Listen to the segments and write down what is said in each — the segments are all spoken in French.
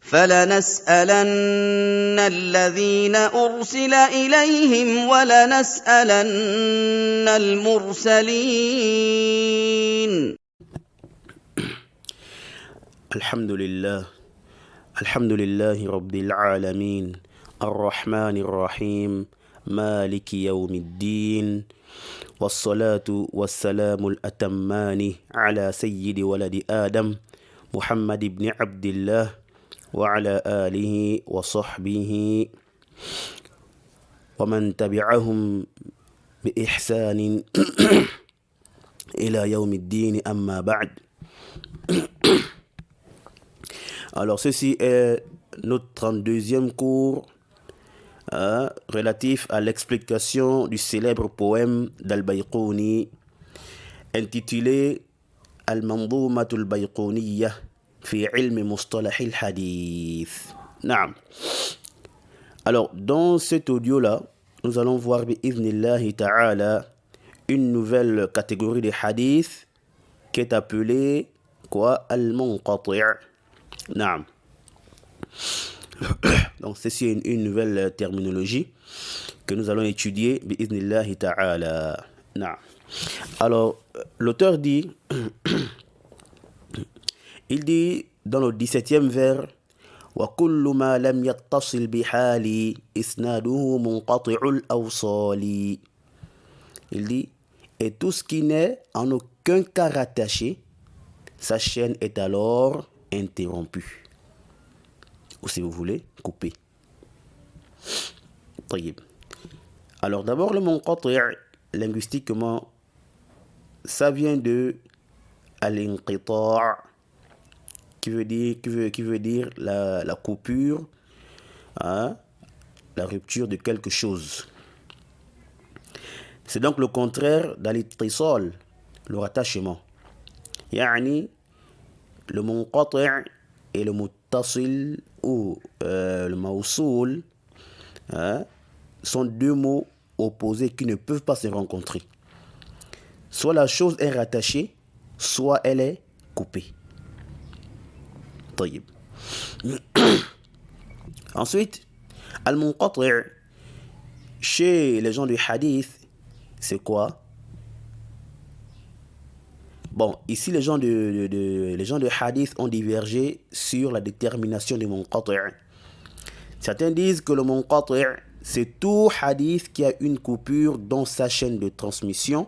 فَلَنَسْأَلَنَّ الَّذِينَ أُرْسِلَ إِلَيْهِمْ وَلَنَسْأَلَنَّ الْمُرْسَلِينَ. الحمد لله رب العالمين الرحمن الرحيم مالك يوم الدين والصلاة والسلام الأتمان على سيد ولد آدم محمد بن عبد الله وعلى آله وصحبه ومن تبعهم بإحسان إلى يوم الدين أما بعد. Alors ceci est notre 32e cours relatif à l'explication du célèbre poème d'Al-Bayquni intitulé Al-Manzoumatul Bayquniyya fi ilm mustalah al-hadith. Naam. Alors dans cet audio-là, nous allons voir bi'idhnillahi ta'ala une nouvelle catégorie de hadith qui est appelée quoi? Al-Munqati'. Naam. Donc ceci est une nouvelle terminologie que nous allons étudier bi'idhnillahi ta'ala. Naam. Alors l'auteur dit il dit dans le 17e vers وَكُلُّ مَا لَمْ يَتَّصِلْ بِحَالِ إِسْنَادُهُ مُنْقَطِعُ الْأَوْصَالِ. Il dit et tout ce qui n'est en aucun cas rattaché, sa chaîne est alors interrompue. Ou si vous voulez, coupée. طيب. Alors d'abord le munqati' linguistiquement, ça vient de al-inqita' qui veut dire la coupure, hein, la rupture de quelque chose. C'est donc le contraire d'al-ittisal, le rattachement. Yani le munqati' et le muttasil ou le mawsoul, hein, sont deux mots opposés qui ne peuvent pas se rencontrer. Soit la chose est rattachée, soit elle est coupée. طيب. Ensuite, al-munqati' chez les gens du hadith, c'est quoi? Bon, ici les gens de hadith ont divergé sur la détermination du munqati'. Certains disent que le munqati' c'est tout hadith qui a une coupure dans sa chaîne de transmission,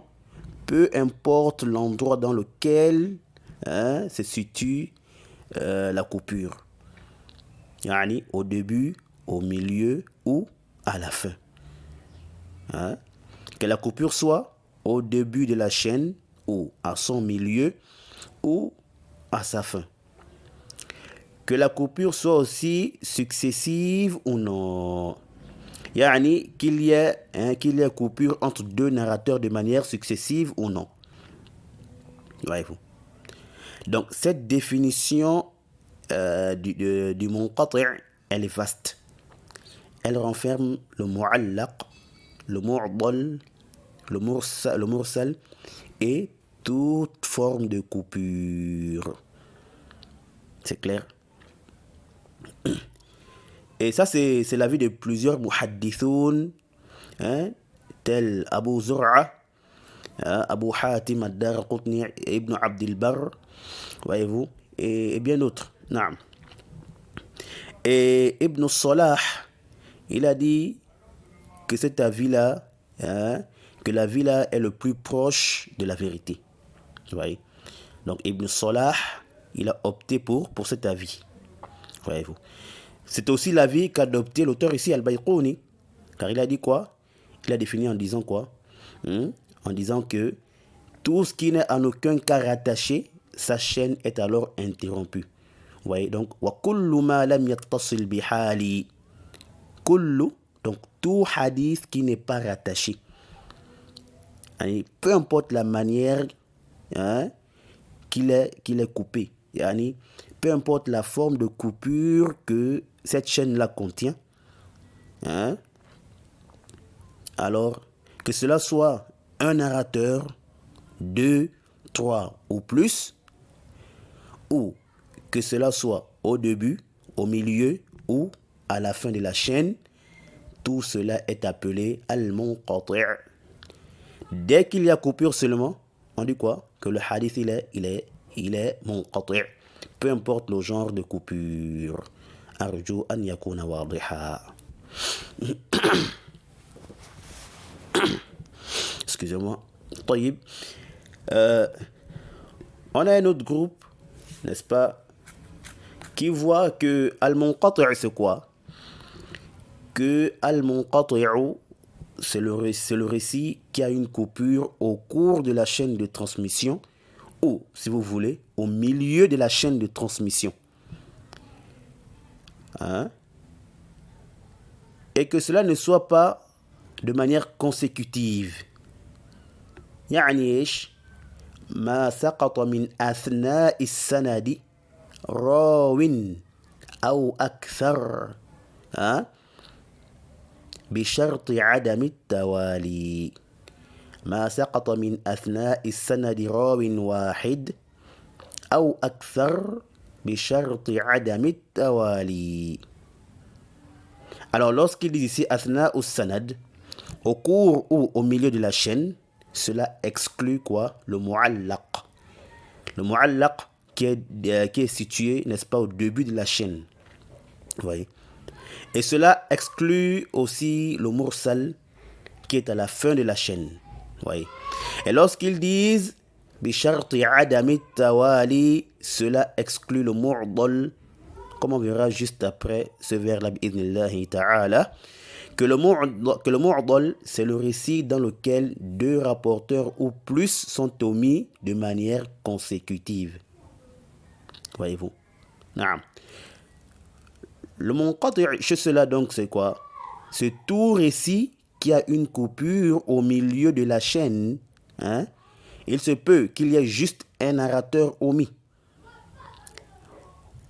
peu importe l'endroit dans lequel se situe la coupure. Yani au début, au milieu ou à la fin. Hein? Que la coupure soit au début de la chaîne ou à son milieu ou à sa fin. Que la coupure soit aussi successive ou non. Yani qu'il y ait coupure entre deux narrateurs de manière successive ou non. Voyez-vous. Donc cette définition du munqati' elle est vaste. Elle renferme le mu'allaq, le mu'dal, le mursal et toute forme de coupure. C'est clair? Et ça c'est l'avis de plusieurs muhaddithoun, hein, tels Abu Zur'a, Abu Hatim ad-Daraqutni, Ibn Abd al-Barr, voyez-vous, et bien d'autres. Naam. Et Ibn Salah, il a dit que cet avis-là, hein, que l'avis-là est le plus proche de la vérité. Vous voyez? Donc Ibn Salah, il a opté pour cet avis. Voyez-vous? C'est aussi l'avis qu'a adopté l'auteur ici, Al-Bayquni. Car il a dit quoi? Il a défini en disant quoi? En disant que tout ce qui n'est en aucun cas rattaché, sa chaîne est alors interrompue. Vous voyez? Donc, wa kullu ma lam yattasil bihali. Kullu, donc tout hadith qui n'est pas rattaché. Et peu importe la manière, hein, qu'il est coupé. Yani, peu importe la forme de coupure que cette chaîne-là contient, hein, alors que cela soit un narrateur, 2, 3 ou plus, ou que cela soit au début, au milieu ou à la fin de la chaîne, tout cela est appelé al-munqati'. Dès qu'il y a coupure seulement, on dit quoi? Que le hadith il est munqati'. Peu importe le genre de coupure. Arju an yakuna wadiha. Excusez-moi. طيب. On a un autre groupe, n'est-ce pas, qui voit que al-munqati' c'est quoi? Que al-munqati' c'est le récit qui a une coupure au cours de la chaîne de transmission ou, si vous voulez, au milieu de la chaîne de transmission. Hein? Et que cela ne soit pas de manière consécutive. يعني إيش؟ ما سقط من أثناء السند راو أو أكثر بشرط عدم التوالي. ما سقط من أثناء السند راو واحد أو أكثر بشرط عدم التوالي. Alors lorsqu'il dit ici أثناء السند, au cours ou au milieu de la chaîne, cela exclut quoi? Le mu'allaq. Le mu'allaq qui est situé, n'est-ce pas, au début de la chaîne. Vous voyez? Et cela exclut aussi le mursal qui est à la fin de la chaîne. Vous voyez? Et lorsqu'ils disent bisharti adami tawali, cela exclut le mu'dal, comme on verra juste après ce vers-là, bi'idhnillahi ta'ala, que le mu'dal, c'est le récit dans lequel deux rapporteurs ou plus sont omis de manière consécutive. Voyez-vous? Naam. Le munqati' chez cela donc c'est quoi? C'est tout récit qui a une coupure au milieu de la chaîne. Hein? Il se peut qu'il y ait juste un narrateur omis,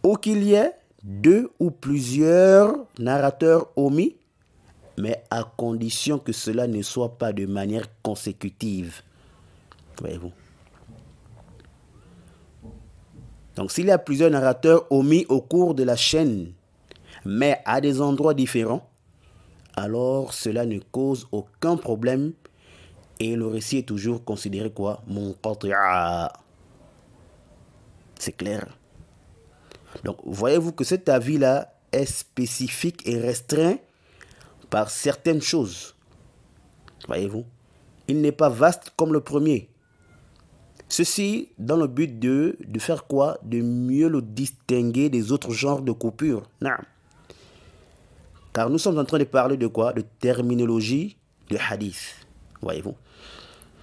ou qu'il y ait deux ou plusieurs narrateurs omis, mais à condition que cela ne soit pas de manière consécutive. Voyez-vous? Donc s'il y a plusieurs narrateurs omis au cours de la chaîne, mais à des endroits différents, alors cela ne cause aucun problème et le récit est toujours considéré quoi? Munqati'a. C'est clair? Donc voyez-vous que cet avis-là est spécifique et restreint par certaines choses. Voyez-vous? Il n'est pas vaste comme le premier. Ceci dans le but de faire quoi? De mieux le distinguer des autres genres de coupures. Non. Car nous sommes en train de parler de quoi? De terminologie de hadith. Voyez-vous?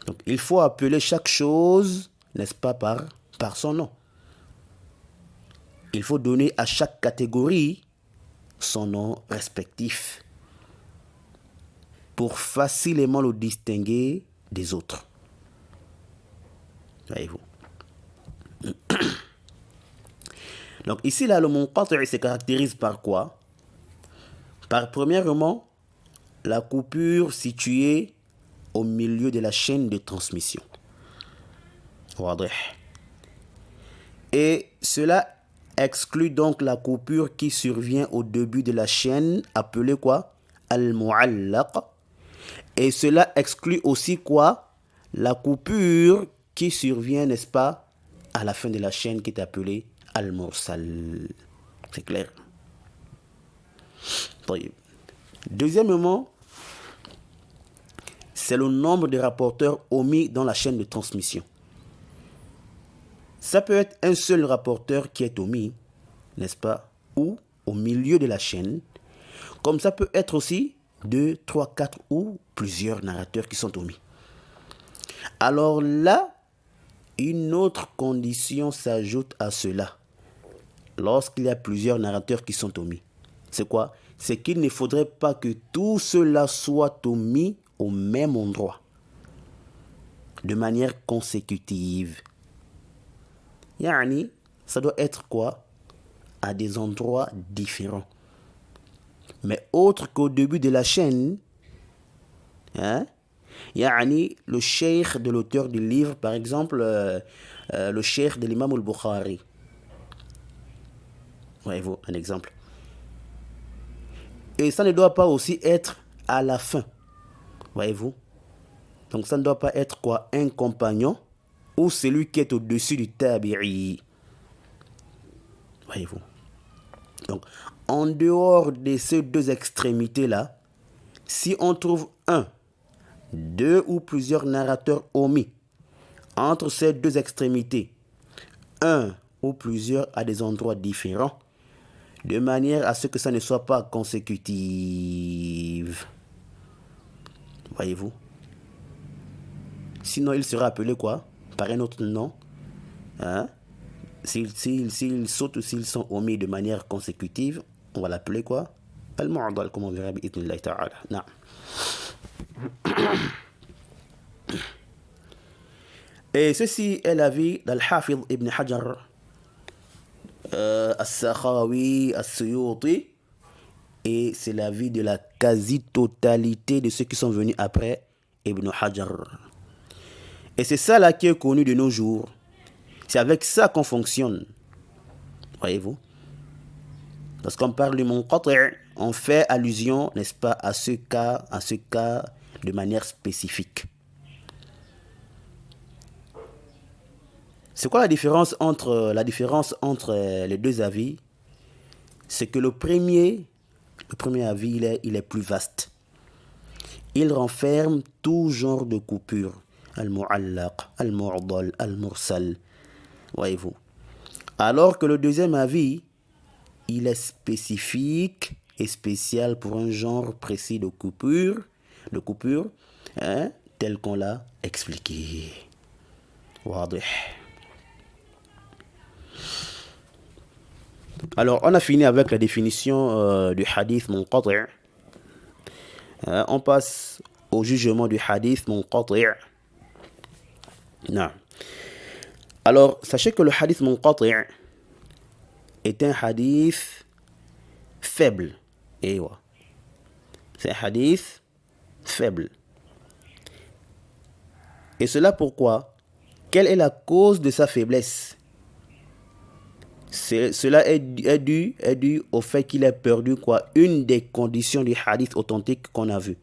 Donc il faut appeler chaque chose, n'est-ce pas, par son nom. Il faut donner à chaque catégorie son nom respectif pour facilement le distinguer des autres. Voyez-vous? Donc ici, là, le munqati' se caractérise par quoi? Par premièrement, la coupure située au milieu de la chaîne de transmission. Wadih. Et cela exclut donc la coupure qui survient au début de la chaîne, appelée quoi? Al-mu'allaq. Et cela exclut aussi quoi? La coupure qui survient, n'est-ce pas, à la fin de la chaîne qui est appelée al-mursal. C'est clair? Deuxièmement, c'est le nombre de rapporteurs omis dans la chaîne de transmission. Ça peut être un seul rapporteur qui est omis, n'est-ce pas, ou au milieu de la chaîne, comme ça peut être aussi 2, 3, 4 ou plusieurs narrateurs qui sont omis. Alors là, une autre condition s'ajoute à cela. Lorsqu'il y a plusieurs narrateurs qui sont omis. C'est quoi? C'est qu'il ne faudrait pas que tout cela soit omis au même endroit, de manière consécutive. Yani, ça doit être quoi? À des endroits différents. Mais autre qu'au début de la chaîne, hein? Yani, le cheikh de l'auteur du livre, par exemple, le cheikh de l'imam al-Bukhari. Voyez-vous, un exemple. Et ça ne doit pas aussi être à la fin. Voyez-vous. Donc ça ne doit pas être quoi? Un compagnon ou celui qui est au-dessus du tabi'i. Voyez-vous. Donc, en dehors de ces deux extrémités-là, si on trouve un, deux ou plusieurs narrateurs omis entre ces deux extrémités, un ou plusieurs à des endroits différents, de manière à ce que ça ne soit pas consécutif. Voyez-vous. Sinon, il sera appelé quoi? Par un autre nom. Hein? S'ils sautent ou s'ils sont omis de manière consécutive, on va l'appeler quoi? Al-Mu'dal, comme on verra bi'idhnillah ta'ala. Non. Et ceci est l'avis d'Al-Hafidh ibn Hajar, As-Sakhawi, As-Suyuti, et c'est l'avis de la quasi-totalité de ceux qui sont venus après Ibn Hajar. Et c'est ça là qui est connu de nos jours. C'est avec ça qu'on fonctionne. Voyez-vous? Lorsqu'on parle du munqati', on fait allusion, n'est-ce pas, à ce cas de manière spécifique. C'est quoi la différence entre les deux avis? C'est que le premier avis, il est plus vaste. Il renferme tout genre de coupures. Al-mu'allaq, al-mu'dal, al-mursal. Voyez-vous. Alors que le deuxième avis, il est spécifique et spécial pour un genre précis de coupure, hein, tel qu'on l'a expliqué. Wadih. Alors, on a fini avec la définition du hadith munqati'. On passe au jugement du hadith munqati'. Non. Alors, sachez que le hadith munqati' est un hadith faible. Et ouais. C'est un hadith faible. Et cela pourquoi? Quelle est la cause de sa faiblesse? Cela est dû au fait qu'il ait perdu quoi? Une des conditions du hadith authentique qu'on a vu,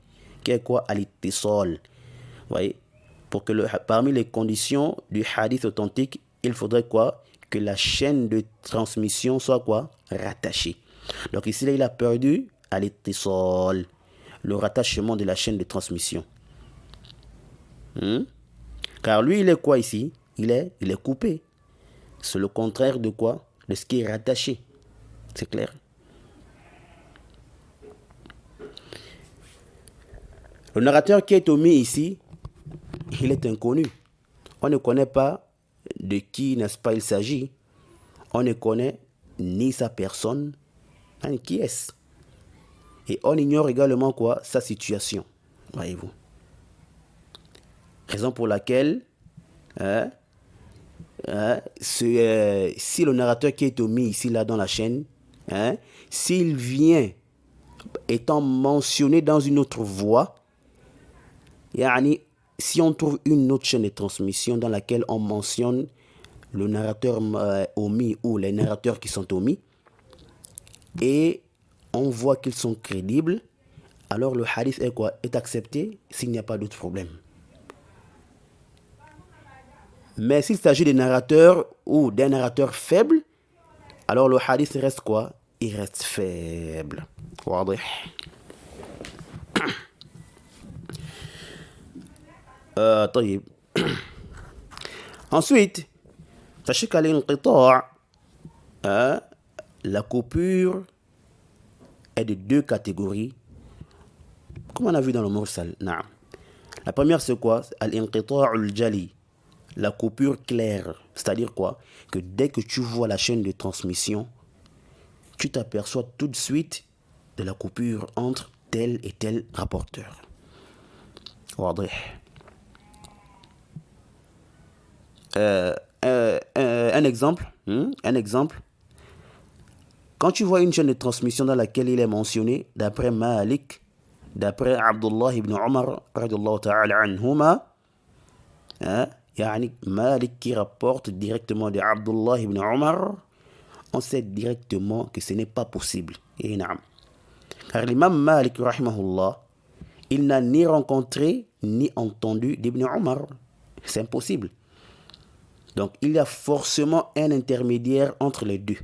qui est quoi? Al-ittisal. Vous voyez? Pour que parmi les conditions du hadith authentique, il faudrait quoi? Que la chaîne de transmission soit quoi? Rattachée. Donc ici, là, il a perdu al-ittisal, le rattachement de la chaîne de transmission. Car lui, il est quoi ici? Il est coupé. C'est le contraire de quoi? De ce qui est rattaché. C'est clair? Le narrateur qui est omis ici, il est inconnu. On ne connaît pas de qui, n'est-ce pas, il s'agit. On ne connaît ni sa personne, ni qui est-ce. Et on ignore également quoi? Sa situation. Voyez-vous. Raison pour laquelle si le narrateur qui est omis ici là dans la chaîne, s'il vient étant mentionné dans une autre voie, si on trouve une autre chaîne de transmission dans laquelle on mentionne le narrateur omis ou les narrateurs qui sont omis, et on voit qu'ils sont crédibles, alors le hadith est quoi? Est accepté s'il n'y a pas d'autre problème. Mais s'il s'agit des narrateurs ou d'un narrateur faible, alors le hadith reste quoi? Il reste faible. طيب. Ensuite, sachez qu'à l'inqita', la coupure est de deux catégories, comme on a vu dans le mursal. La première, c'est quoi? Al-inqita' al-jali, la coupure claire. C'est-à-dire quoi? Que dès que tu vois la chaîne de transmission, tu t'aperçois tout de suite de la coupure entre tel et tel rapporteur. Un exemple. Quand tu vois une chaîne de transmission dans laquelle il est mentionné, d'après Malik, d'après Abdullah ibn Omar, Malik qui rapporte directement de Abdullah ibn Omar, on sait directement que ce n'est pas possible. Et naam. Car l'imam Malik, rahimahullah, il n'a ni rencontré ni entendu d'Ibn Omar. C'est impossible. Donc il y a forcément un intermédiaire entre les deux.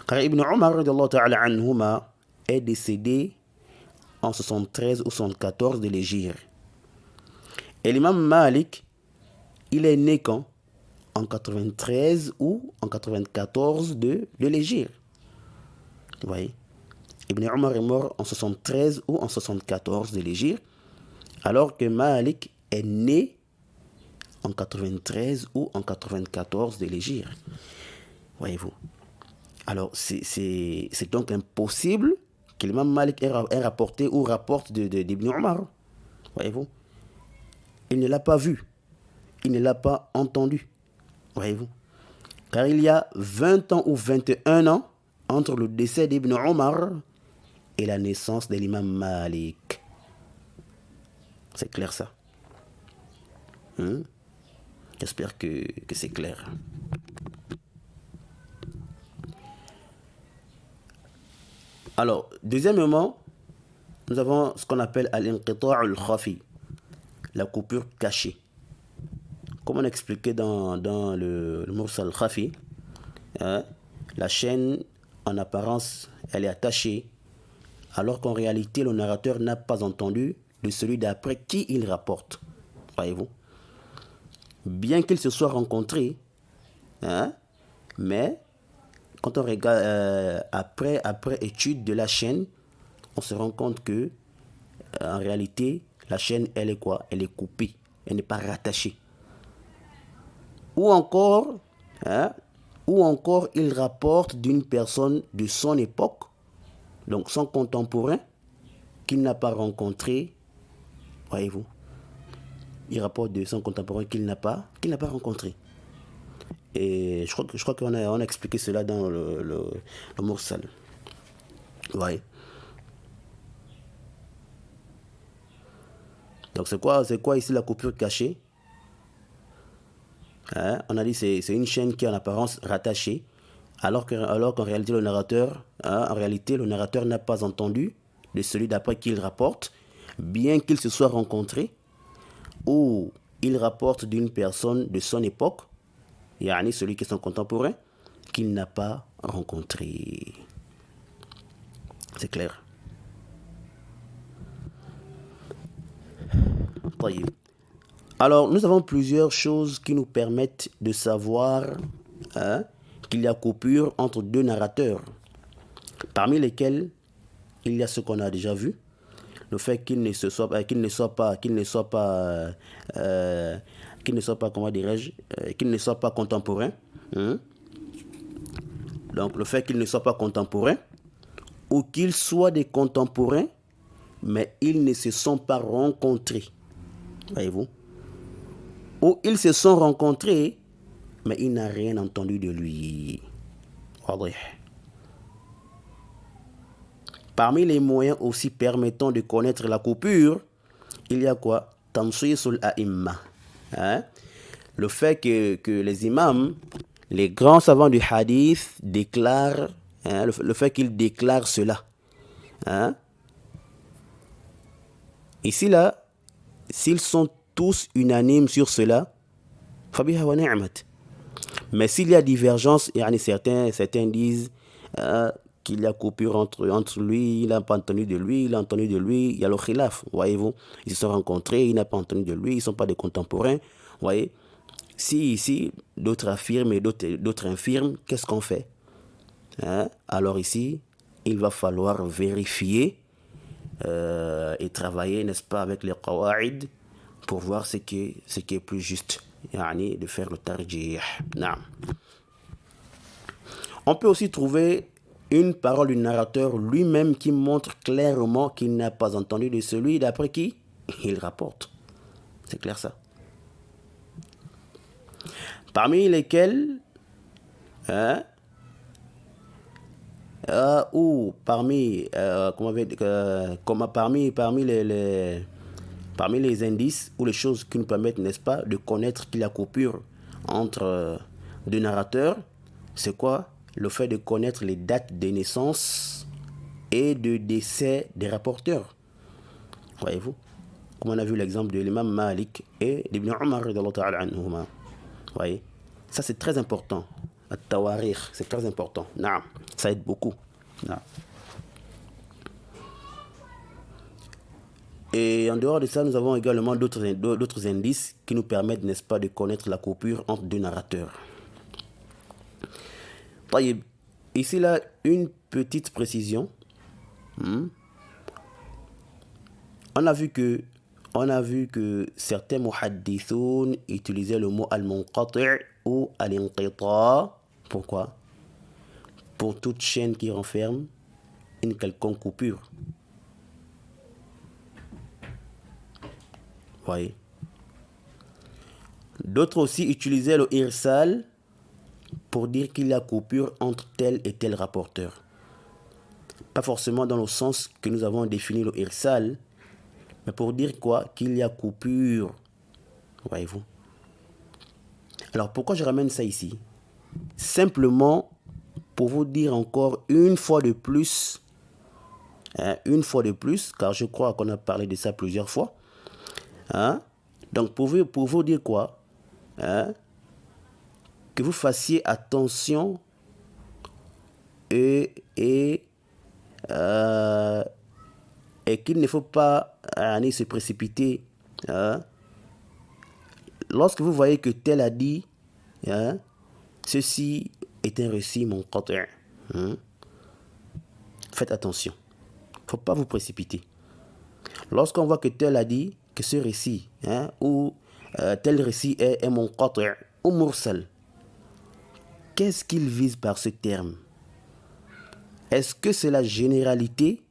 Car Ibn Omar radiallahu ta'ala anhuma est décédé en 73 ou 74 de l'Hégire. Et l'imam Malik, il est né quand? En 93 ou en 94 de l'Hégire. Vous voyez? Ibn Omar est mort en 73 ou en 74 de l'Hégire, alors que Malik est né en 93 ou en 94 de l'Hégire. Voyez-vous? Alors, c'est donc impossible que l'imam Malik ait rapporté ou rapporte d'Ibn Omar. Voyez-vous? Il ne l'a pas vu. Il ne l'a pas entendu. Voyez-vous? Car il y a 20 ans ou 21 ans entre le décès d'Ibn Omar et la naissance de l'imam Malik. C'est clair ça? J'espère que c'est clair. Alors, deuxièmement, nous avons ce qu'on appelle al-inqita' al-khafi, la coupure cachée. Comme on a expliqué dans le mursal al-khafi, la chaîne, en apparence, elle est attachée, alors qu'en réalité, le narrateur n'a pas entendu de celui d'après qui il rapporte. Voyez-vous? Bien qu'ils se soient rencontrés, mais quand on regarde après étude de la chaîne, on se rend compte que en réalité, la chaîne, elle est quoi? Elle est coupée, elle n'est pas rattachée. Ou encore, il rapporte d'une personne de son époque, donc son contemporain, qu'il n'a pas rencontré. Voyez-vous? Il rapporte de son contemporain qu'il n'a pas rencontré. Et je crois qu'on a expliqué cela dans le mursal. Ouais. Donc c'est quoi ici la coupure cachée? On a dit c'est une chaîne qui est en apparence rattachée, alors qu'en réalité le narrateur n'a pas entendu de celui d'après qu'il rapporte, bien qu'il se soit rencontré, ou il rapporte d'une personne de son époque, yani celui qui est son contemporain, qu'il n'a pas rencontré. C'est clair? Alors, nous avons plusieurs choses qui nous permettent de savoir qu'il y a coupure entre deux narrateurs, parmi lesquels il y a ce qu'on a déjà vu, le fait qu'il ne soit pas contemporain. Donc le fait qu'il ne soit pas contemporain, ou qu'ils soient des contemporains, mais ils ne se sont pas rencontrés. Voyez-vous? Ou ils se sont rencontrés, mais il n'a rien entendu de lui. Parmi les moyens aussi permettant de connaître la coupure, il y a quoi? Tansisul a'imma. Le fait que les imams, les grands savants du hadith, déclarent, le fait qu'ils déclarent cela. Ici, là, s'ils sont tous unanimes sur cela, fabiha wa ni'mat. Mais s'il y a divergence, certains disent qu'il y a coupure entre lui, il n'a pas entendu de lui, il a entendu de lui, il y a le khilaf, voyez-vous. Ils se sont rencontrés, il n'a pas entendu de lui, ils ne sont pas des contemporains, voyez. Si ici, d'autres affirment et d'autres infirment, qu'est-ce qu'on fait? Alors ici, il va falloir vérifier et travailler, n'est-ce pas, avec les qawa'id pour voir ce qui est plus juste, de faire le tarjih. On peut aussi trouver une parole du narrateur lui-même qui montre clairement qu'il n'a pas entendu de celui d'après qui il rapporte. C'est clair ça? Parmi lesquels ou parmi les indices ou les choses qui nous permettent, n'est-ce pas, de connaître qu'il y a coupure entre deux narrateurs, c'est quoi? le fait de connaître les dates de naissance et de décès des rapporteurs. Voyez-vous? Comme on a vu l'exemple de l'imam Malik et d'Ibn Omar radiyallahu ta'ala anhuma. Voyez? Ça c'est très important. At-tawarikh, c'est très important. Naam, ça aide beaucoup. Naam. Et en dehors de ça, nous avons également d'autres indices qui nous permettent, n'est-ce pas, de connaître la coupure entre deux narrateurs. Ici, là, une petite précision. On a vu que certains muhaddithoun utilisaient le mot al-munqati' ou al-inqita'. Pourquoi? Pour toute chaîne qui renferme une quelconque coupure. Voyez. D'autres aussi utilisaient le irsal pour dire qu'il y a coupure entre tel et tel rapporteur. Pas forcément dans le sens que nous avons défini le irsal, mais pour dire quoi? Qu'il y a coupure. Voyez-vous? Alors pourquoi je ramène ça ici? Simplement pour vous dire encore une fois de plus, car je crois qu'on a parlé de ça plusieurs fois. Donc pour vous dire quoi? Que vous fassiez attention et qu'il ne faut pas se précipiter. Lorsque vous voyez que tel a dit, ceci est un récit munqati'. Faites attention. Il ne faut pas vous précipiter. Lorsqu'on voit que tel a dit que ce récit, ou tel récit est munqati' ou mursal, qu'est-ce qu'il vise par ce terme? Est-ce que c'est la généralité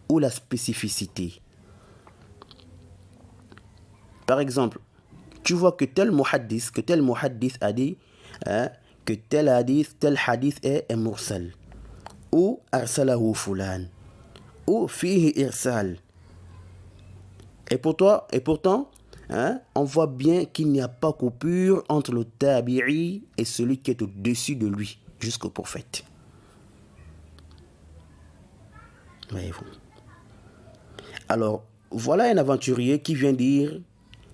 ou la spécificité? Par exemple, tu vois que tel muhaddith a dit que tel hadith est mursal, ou arsalahu fulan, ou fihi irsal. Et pourtant, on voit bien qu'il n'y a pas coupure entre le tabi'i et celui qui est au-dessus de lui, jusqu'au prophète. Voyez-vous. Alors, voilà un aventurier qui vient dire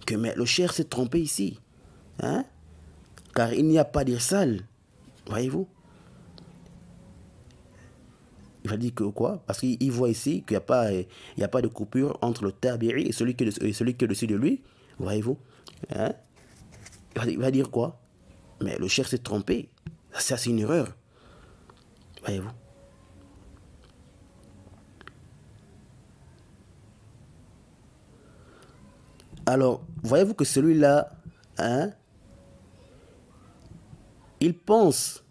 que mais le cheikh s'est trompé ici. Car il n'y a pas d'irsal. Voyez-vous. Il va dire que quoi? Parce qu'il voit ici qu'il n'y a pas de coupure entre le tabi'i et celui qui est au-dessus de lui. Voyez-vous. Il va dire quoi? Mais le cheikh s'est trompé. Ça, c'est une erreur. Voyez-vous. Alors, voyez-vous que celui-là, il pense,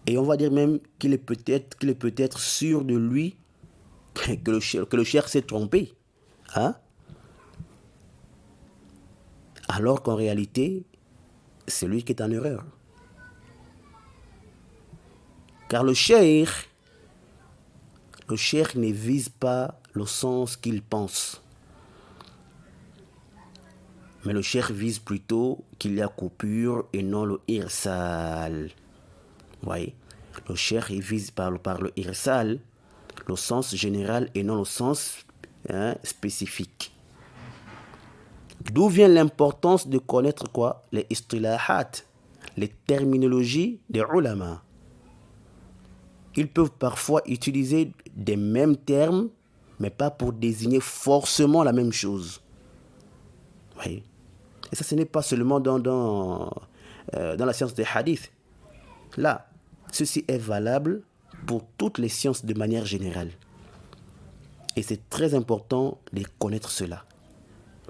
et on va dire même qu'il est peut-être sûr de lui que le cheikh s'est trompé. Alors qu'en réalité, c'est lui qui est en erreur. Car le cheikh ne vise pas le sens qu'il pense. Mais le cheikh vise plutôt qu'il y a coupure et non le irsal. Vous voyez? Le cheikh vise par le irsal le sens général et non le sens spécifique. D'où vient l'importance de connaître quoi? Les istilahat, les terminologies des ulama. Ils peuvent parfois utiliser des mêmes termes, mais pas pour désigner forcément la même chose. Vous voyez? Et ça, ce n'est pas seulement dans la science des hadiths. Là, ceci est valable pour toutes les sciences de manière générale. Et c'est très important de connaître cela.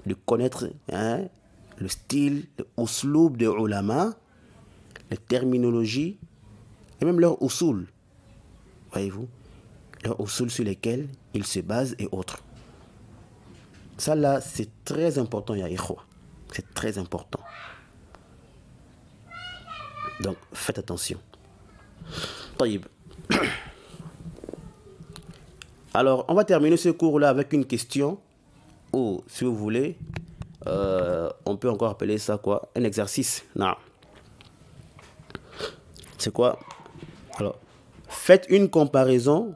De connaître le style, le usloub des ulama, les terminologies, et même leur usul. Voyez-vous? Leurs usul sur lesquels ils se basent et autres. Ça là, c'est très important, ya ikhwa. C'est très important. Donc, faites attention. Taïb. Alors, on va terminer ce cours-là avec une question, ou, si vous voulez, on peut encore appeler ça quoi? Un exercice. Non. C'est quoi? Alors, Faites une comparaison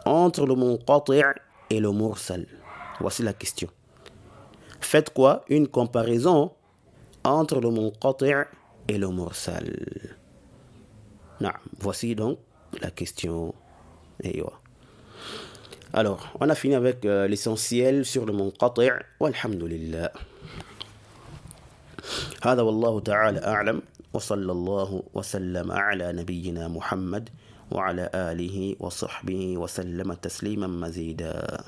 entre le munqati' et le mursal. Voici la question. Faites quoi? Une comparaison entre le munqati' et le mursal. Voici donc la question. Alors, on a fini avec l'essentiel sur le munqati'. Walhamdulillah. هذا والله تعالى أعلم وصلى الله وسلم على نبينا محمد وعلى آله وصحبه وسلم تسليما مزيدا.